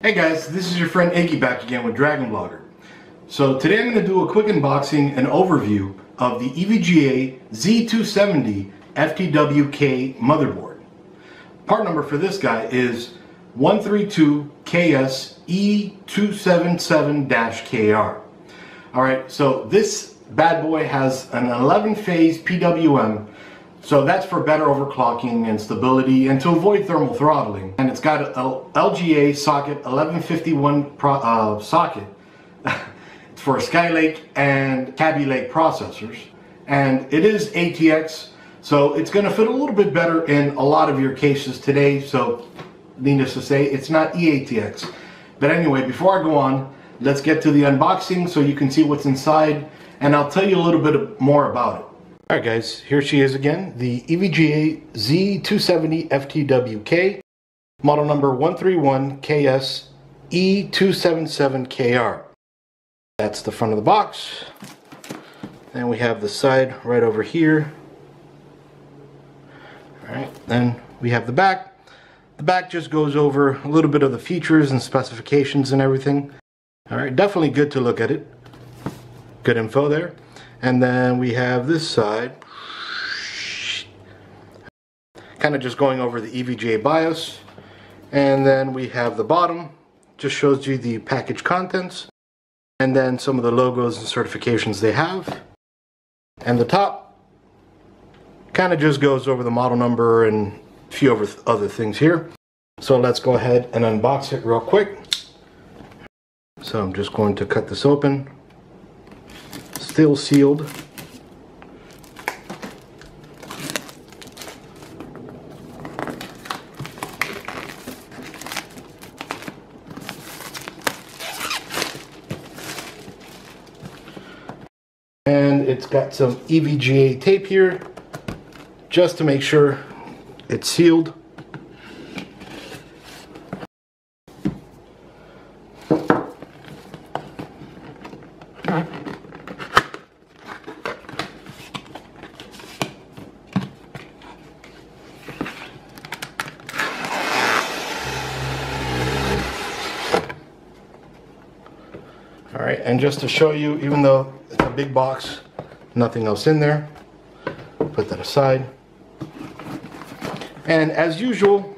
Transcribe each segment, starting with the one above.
Hey guys, this is your friend Iggy back again with Dragon Blogger. So today I'm going to do a quick unboxing and overview of the EVGA Z270 FTW motherboard. Part number for this guy is 132KS-E277-KR. Alright, so this bad boy has an 11-phase PWM. So that's for better overclocking and stability and to avoid thermal throttling. And it's got an LGA socket 1151 socket. It's for Skylake and Kaby Lake processors. And it is ATX, so it's going to fit a little bit better in a lot of your cases today. So needless to say, it's not eATX. But anyway, before I go on, let's get to the unboxing so you can see what's inside. And I'll tell you a little bit more about it. Alright guys, here she is again, the EVGA Z270 FTWK, model number 131KS-E277KR. That's the front of the box. Then we have the side right over here. Alright, then we have the back. The back just goes over a little bit of the features and specifications and everything. Alright, definitely good to look at it. Good info there. And then we have this side, kind of just going over the EVGA BIOS. And then we have the bottom, just shows you the package contents. And then some of the logos and certifications they have. And the top kind of just goes over the model number and a few other things here. So let's go ahead and unbox it real quick. So I'm just going to cut this open. Still sealed. And it's got some EVGA tape here just to make sure it's sealed. Alright, and just to show you, even though it's a big box, nothing else in there, put that aside. And as usual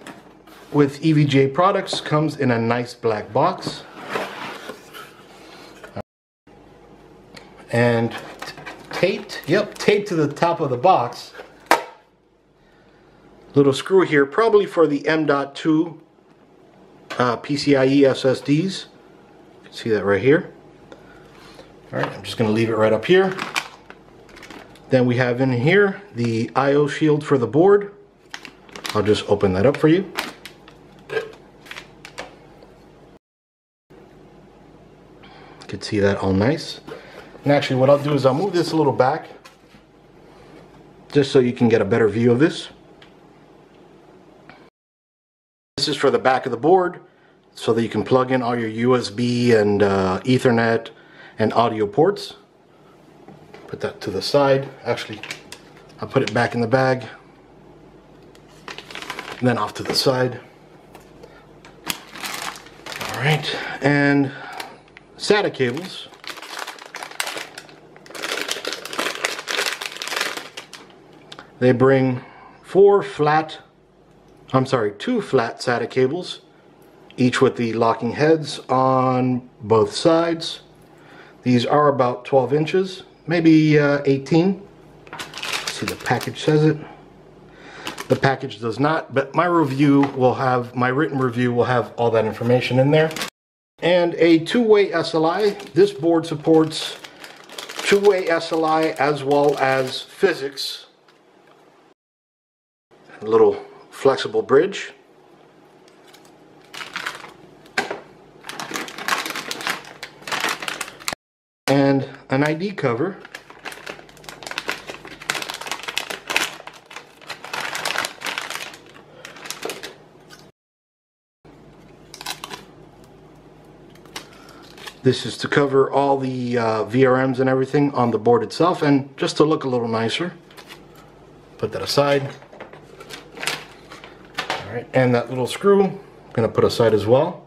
with EVGA products, comes in a nice black box. And taped to the top of the box. Little screw here, probably for the M.2 PCI-E SSDs. You can see that right here. Alright, I'm just going to leave it right up here. Then we have in here the I/O shield for the board. I'll just open that up for you. You can see that all nice. And actually what I'll do is I'll move this a little back just so you can get a better view of this. This is for the back of the board so that you can plug in all your USB and Ethernet and audio ports. Put that to the side. Actually, I'll put it back in the bag. And then off to the side. Alright, and Sata cables. They bring two flat SATA cables, each with the locking heads on both sides. These are about 12 inches, maybe 18. See, the package says it. The package does not, but my written review will have all that information in there. And a two-way SLI. This board supports two-way SLI as well as physics. A little flexible bridge. And an ID cover. This is to cover all the VRMs and everything on the board itself, and just to look a little nicer. Put that aside. Alright, and that little screw I'm going to put aside as well.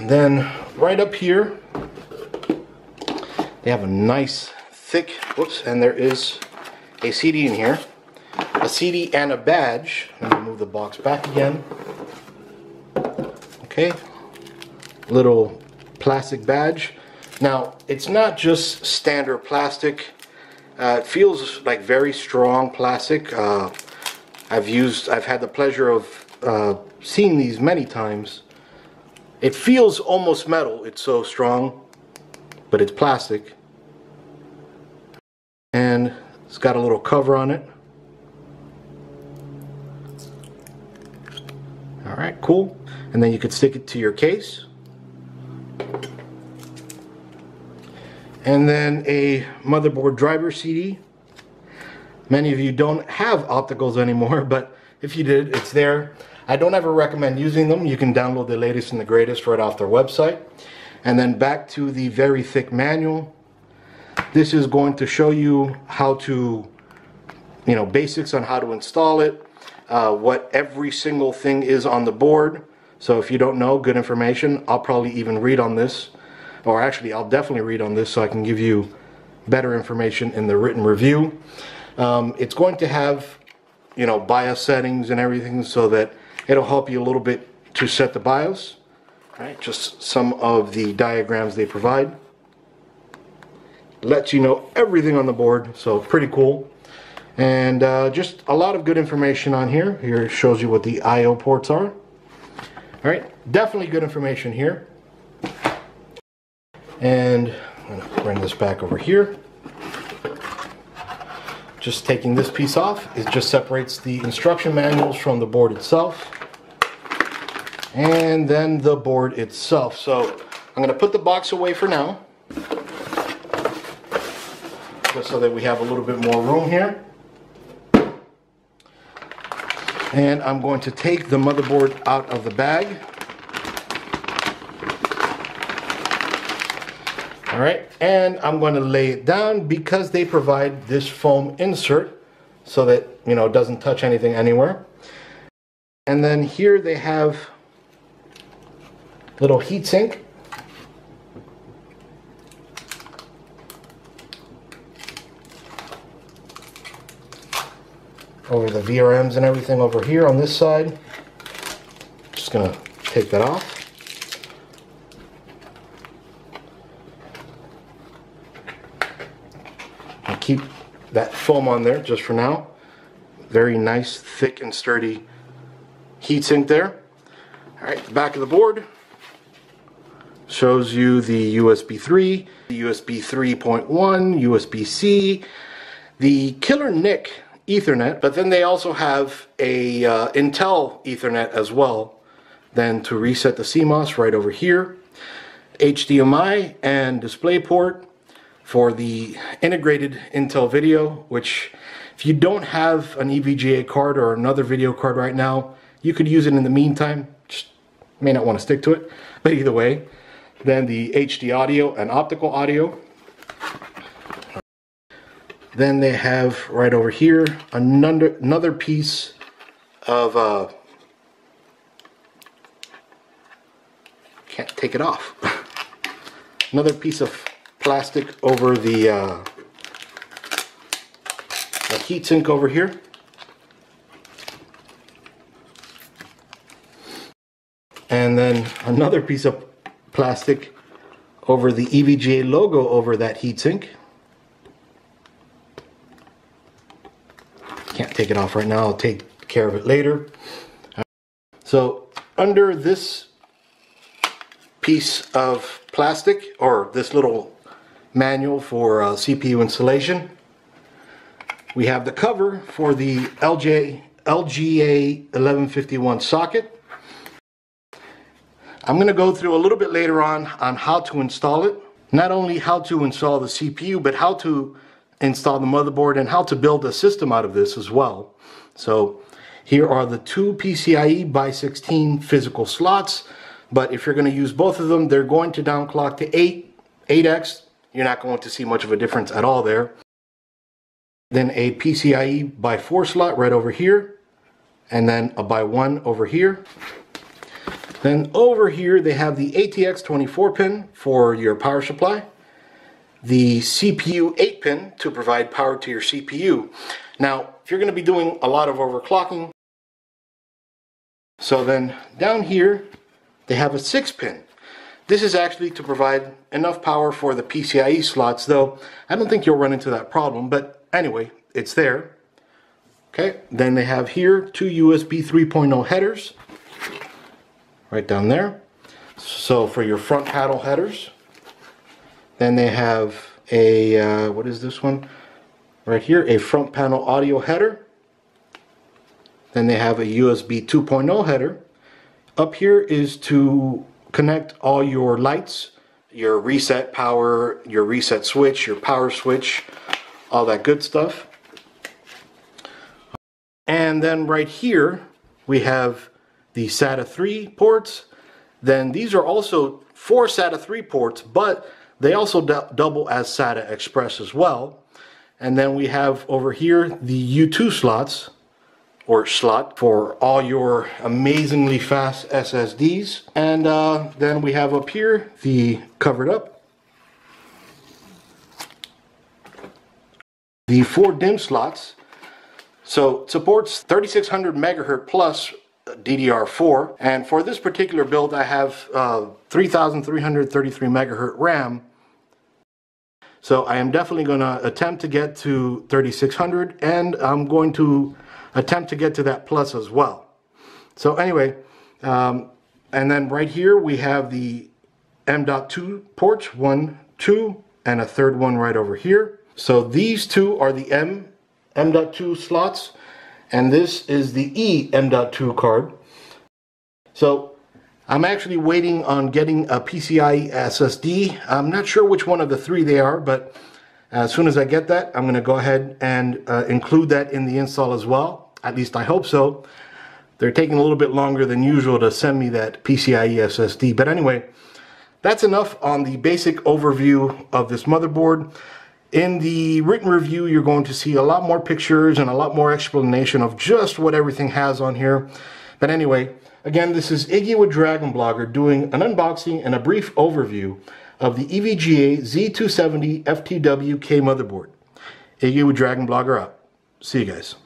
Then right up here, they have a nice thick, whoops, and there is a CD in here. A CD and a badge. Let me move the box back again. Okay, little plastic badge. Now, it's not just standard plastic. It feels like very strong plastic. I've had the pleasure of seeing these many times. It feels almost metal, it's so strong, but it's plastic. And it's got a little cover on it. Alright, cool. And then you could stick it to your case. And then a Motherboard Driver Cd. Many of you don't have opticals anymore, but if you did, it's there. I don't ever recommend using them. You can download the latest and the greatest right off their website. And then back to the very thick manual. This is going to show you how to, basics on how to install it, what every single thing is on the board. So if you don't know, good information. I'll probably even read on this, or actually I'll definitely read on this so I can give you better information in the written review. It's going to have, BIOS settings and everything, so that it'll help you a little bit to set the BIOS. Right, just some of the diagrams they provide. Lets you know everything on the board, so pretty cool. And just a lot of good information on here. Here it shows you what the I/O ports are. Alright, definitely good information here. And I'm going to bring this back over here. Just taking this piece off, it just separates the instruction manuals from the board itself. And then the board itself. So I'm going to put the box away for now, just so that we have a little bit more room here. And I'm going to take the motherboard out of the bag. Alright, and I'm going to lay it down because they provide this foam insert so that, it doesn't touch anything anywhere. And then here they have little heatsink. Over the VRMs and everything over here on this side. Just gonna take that off. And keep that foam on there just for now. Very nice, thick and sturdy heatsink there. Alright, the back of the board shows you the USB 3, the USB 3.1, USB-C, the killer NIC Ethernet, but then they also have a Intel Ethernet as well. Then to reset the CMOS right over here, HDMI and DisplayPort for the integrated Intel video, which if you don't have an EVGA card or another video card right now, you could use it in the meantime. Just may not want to stick to it, but either way. Then the HD audio and optical audio. Then they have right over here another piece of can't take it off. Another piece of plastic over the heatsink over here. And then another piece of plastic over the EVGA logo over that heatsink. Can't take it off right now, I'll take care of it later. So under this piece of plastic, or this little manual for CPU installation, we have the cover for the LGA 1151 socket. I'm going to go through a little bit later on how to install it. Not only how to install the CPU, but how to install the motherboard and how to build a system out of this as well. So here are the two PCI-E by 16 physical slots, but if you're going to use both of them, they're going to downclock to 8x. You're not going to see much of a difference at all there. Then a PCI-E by 4 slot right over here, and then a by 1 over here. Then over here they have the ATX 24 pin for your power supply, the CPU 8 pin to provide power to your CPU. Now, if you're going to be doing a lot of overclocking, so then down here they have a 6 pin. This is actually to provide enough power for the PCI-E slots, though I don't think you'll run into that problem, but anyway, it's there. Okay, then they have here 2 USB 3.0 headers right down there, so for your front panel headers. Then they have a what is this one right here, a front panel audio header. Then they have a USB 2.0 header. Up here is to connect all your lights, your reset power, your reset switch, your power switch, all that good stuff. And then right here we have the SATA 3 ports. Then these are also 4 SATA 3 ports, but they also double as SATA Express as well. And then we have over here the U2 slots, or slot, for all your amazingly fast SSDs. And then we have up here the covered up, the 4 DIMM slots. So it supports 3600 megahertz plus DDR4, and for this particular build I have 3333 megahertz RAM. So I am definitely going to attempt to get to 3600, and I'm going to attempt to get to that plus as well. So anyway, and then right here we have the M.2 ports, 1, 2, and a third one right over here. So these two are the M.2 slots, and this is the E M.2 card. So I'm actually waiting on getting a PCI-E SSD. I'm not sure which one of the 3 they are, but as soon as I get that, I'm going to go ahead and include that in the install as well. At least I hope so. They're taking a little bit longer than usual to send me that PCI-E SSD. But anyway, that's enough on the basic overview of this motherboard. In the written review, you're going to see a lot more pictures and a lot more explanation of just what everything has on here. But anyway, again, this is Iggy with Dragon Blogger doing an unboxing and a brief overview of the EVGA Z270 FTW K motherboard. Iggy with Dragon Blogger out. See you guys.